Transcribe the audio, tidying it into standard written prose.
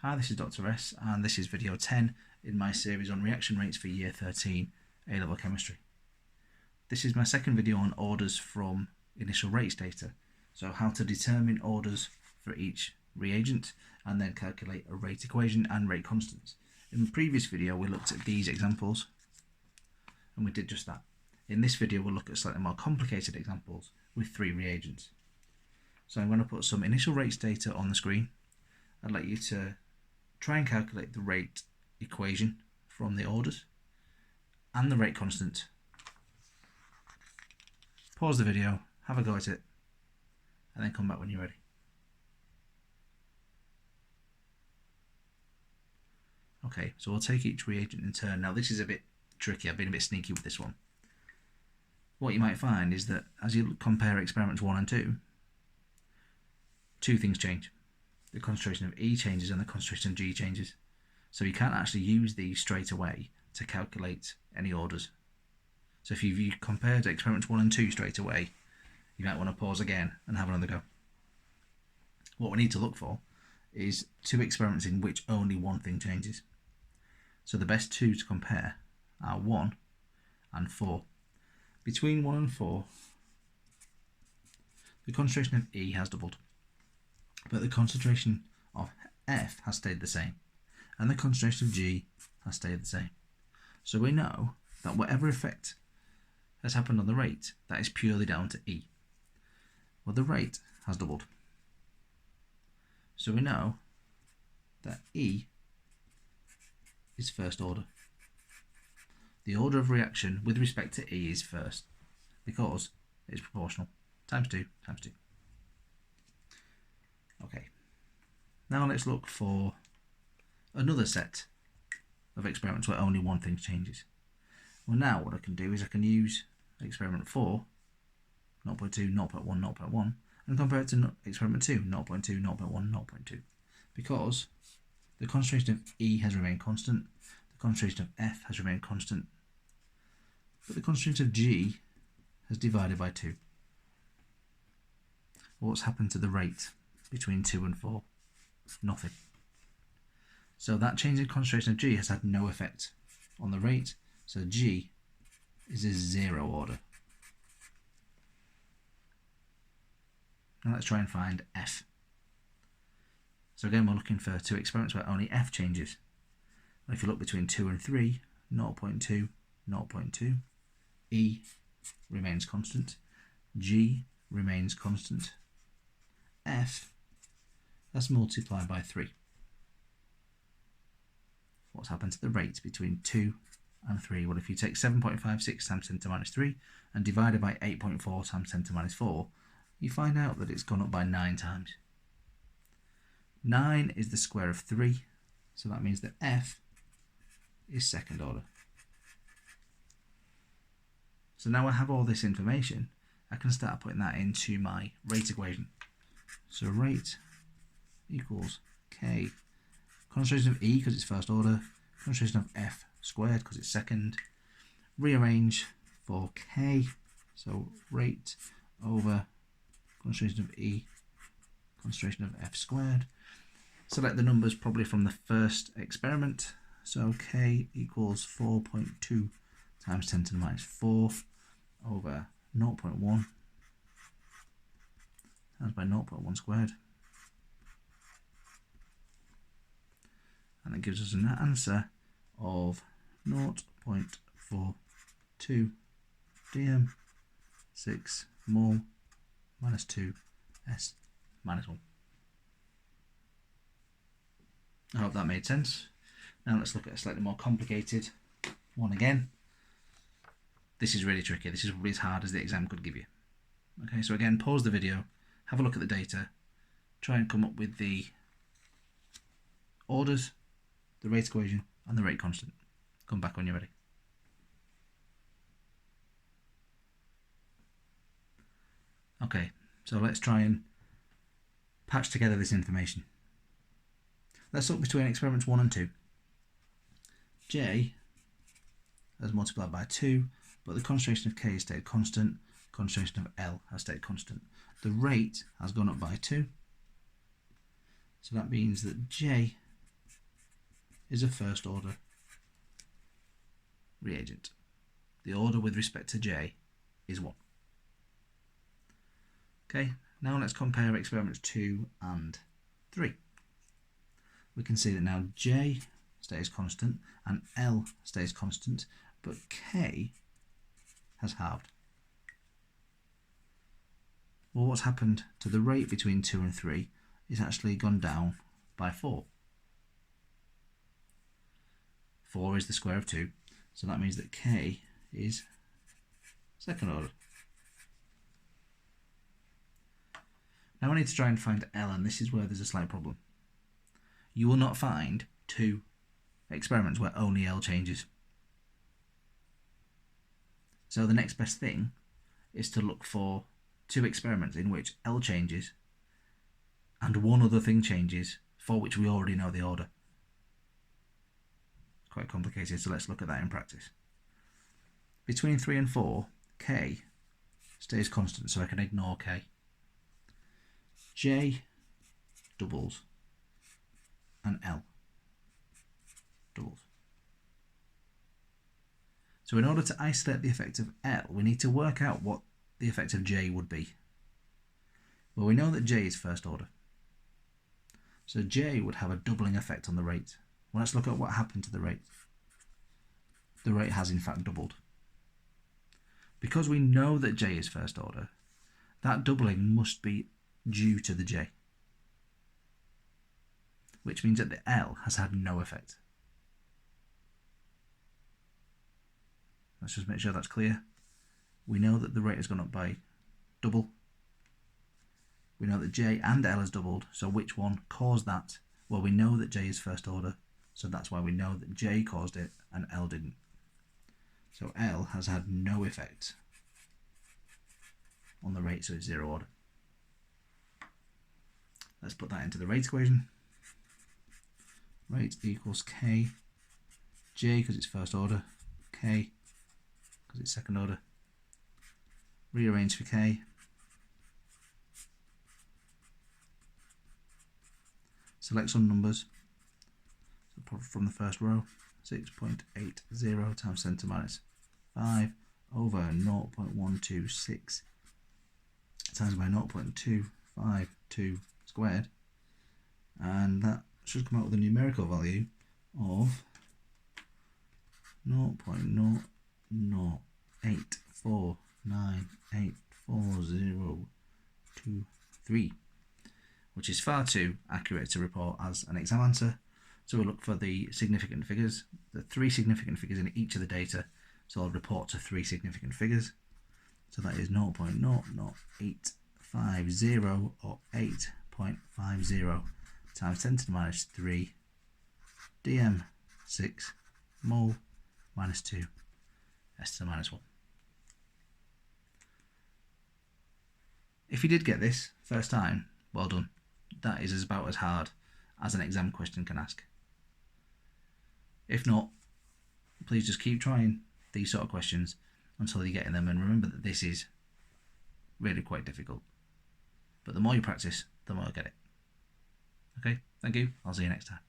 Hi, this is Dr. S, and this is video 10 in my series on reaction rates for Year 13 A-Level Chemistry. This is my second video on orders from initial rates data, so how to determine orders for each reagent and then calculate a rate equation and rate constants. In the previous video we looked at these examples and we did just that. In this video we'll look at slightly more complicated examples with 3 reagents. So I'm going to put some initial rates data on the screen. I'd like you to try and calculate the rate equation from the orders and the rate constant. Pause the video, have a go at it, and then come back when you're ready. Okay, so we'll take each reagent in turn. Now this is a bit tricky, I've been a bit sneaky with this one. What you might find is that as you compare experiments 1 and 2, two things change. The concentration of E changes and the concentration of G changes. So you can't actually use these straight away to calculate any orders. So if you compared experiments 1 and 2 straight away, you might want to pause again and have another go. What we need to look for is 2 experiments in which only one thing changes. So the best 2 to compare are 1 and 4. Between 1 and 4, the concentration of E has doubled, but the concentration of F has stayed the same, and the concentration of G has stayed the same. So we know that whatever effect has happened on the rate, that is purely down to E. Well, the rate has doubled. So we know that E is first order. The order of reaction with respect to E is first, because it's proportional. Times 2 times 2. Okay, now let's look for another set of experiments where only one thing changes. Well, now what I can do is I can use experiment 4, 0.2, 0.1, 0.1, and compare it to experiment 2, 0.2, 0.1, 0.2, because the concentration of E has remained constant, the concentration of F has remained constant, but the concentration of G has divided by 2. What's happened to the rate between 2 and 4? Nothing. So that change in concentration of G has had no effect on the rate, so G is a 0 order. Now let's try and find F. So again, we're looking for 2 experiments where only F changes. If you look between 2 and 3, 0.2, 0.2, E remains constant, G remains constant, F, that's multiplied by 3. What's happened to the rate between 2 and 3? Well, if you take 7.56 times 10 to minus 3 and divide it by 8.4 times 10 to minus 4, you find out that it's gone up by 9 times. 9 is the square of 3, so that means that F is second order. So now I have all this information, I can start putting that into my rate equation. So rate equals K, concentration of E because it's first order, concentration of F squared because it's second, rearrange for K, so rate over concentration of E, concentration of F squared. Select the numbers probably from the first experiment, so K equals 4.2 times 10 to the minus 4 over 0.1 times by 0.1 squared. And that gives us an answer of 0.42 dm 6 mol minus 2 S minus 1. I hope that made sense. Now let's look at a slightly more complicated one again. This is really tricky. This is probably as hard as the exam could give you. Okay, so again, pause the video, have a look at the data, try and come up with the orders, the rate equation, and the rate constant. Come back when you're ready. Okay, so let's try and patch together this information. Let's look between experiments 1 and 2. J has multiplied by 2, but the concentration of K has stayed constant, concentration of L has stayed constant. The rate has gone up by 2, so that means that J is a first order reagent. The order with respect to J is 1. Okay, now let's compare experiments 2 and 3. We can see that now J stays constant and L stays constant, but K has halved. Well, what's happened to the rate between 2 and 3 is actually gone down by 4. 4 is the square of 2, so that means that K is second order. Now I need to try and find L, and this is where there's a slight problem. You will not find 2 experiments where only L changes. So the next best thing is to look for 2 experiments in which L changes and one other thing changes for which we already know the order. Quite complicated, so let's look at that in practice. Between 3 and 4, K stays constant, so I can ignore K. J doubles and L doubles. So in order to isolate the effect of L, we need to work out what the effect of J would be. Well, we know that J is first order. So J would have a doubling effect on the rate. Well, let's look at what happened to the rate. The rate has in fact doubled. Because we know that J is first order, that doubling must be due to the J, which means that the L has had no effect. Let's just make sure that's clear. We know that the rate has gone up by double. We know that J and L has doubled, so which one caused that? Well, we know that J is first order, so that's why we know that J caused it and L didn't. So L has had no effect on the rate, so it's 0 order. Let's put that into the rate equation. Rate equals K, J because it's first order, K because it's second order. Rearrange for K. Select some numbers. So from the first row, 6.80 times 10 to minus 5 over 0.126 times by 0.252 squared, and that should come out with a numerical value of 0.00849840023, which is far too accurate to report as an exam answer. So we'll look for the significant figures, the 3 significant figures in each of the data, so I'll report to 3 significant figures. So that is 0.00850 or 8.50 times 10 to the minus 3 dm6 mole minus 2 s to the minus 1. If you did get this first time, well done. That is about as hard as an exam question can ask. If not, please just keep trying these sort of questions until you get in them, and remember that this is really quite difficult. But the more you practice, the more you get it. Okay, thank you. I'll see you next time.